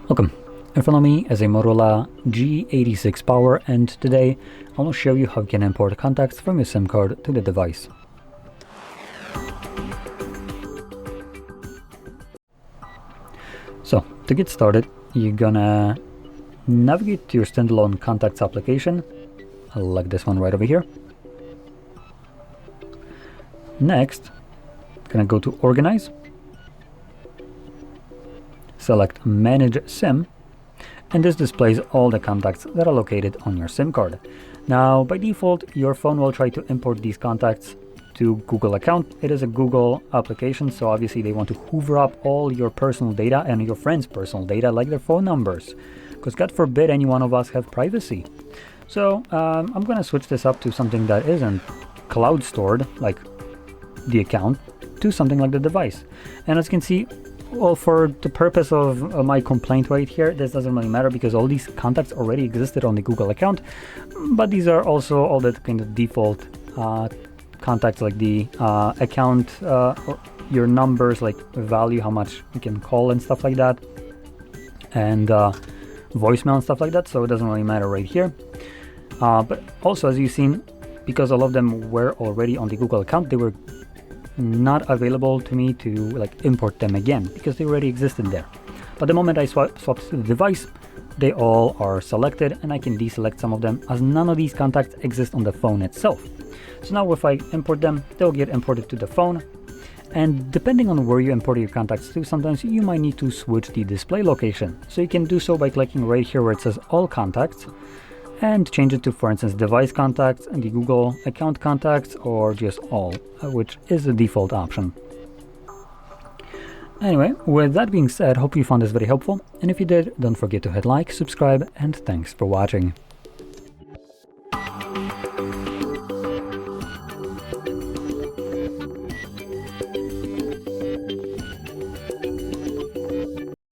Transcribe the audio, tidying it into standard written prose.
Welcome. In front of me is a Motorola G86 Power, and today I will show you how you can import contacts from your SIM card to the device. So, to get started, you're gonna navigate to your standalone contacts application, like this one right over here. Next, gonna go to Organize, select Manage SIM, and this displays all the contacts that are located on your SIM card. Now, by default, your phone will try to import these contacts to Google account. It is a Google application, so obviously they want to hoover up all your personal data and your friends' personal data, like their phone numbers, because God forbid any one of us have privacy. So I'm gonna switch this up to something that isn't cloud stored, like the account, to something like the device. And as you can see, well, for the purpose of my complaint right here, this doesn't really matter because all these contacts already existed on the Google account, but these are also all the kind of default contacts, like the account, or your numbers, like value, how much you can call and stuff like that, and voicemail and stuff like that, so it doesn't really matter right here. But also, as you've seen, because all of them were already on the Google account, they were not available to me to like import them again because they already existed there. But the moment I swap to the device, they all are selected, and I can deselect some of them as none of these contacts exist on the phone itself. So now if I import them, they'll get imported to the phone, and depending on where you import your contacts to, sometimes you might need to switch the display location. So you can do so by clicking right here where it says all contacts and change it to, for instance, device contacts and the Google account contacts, or just all, which is the default option. Anyway, with that being said, hope you found this very helpful, and if you did, don't forget to hit like, subscribe, and thanks for watching.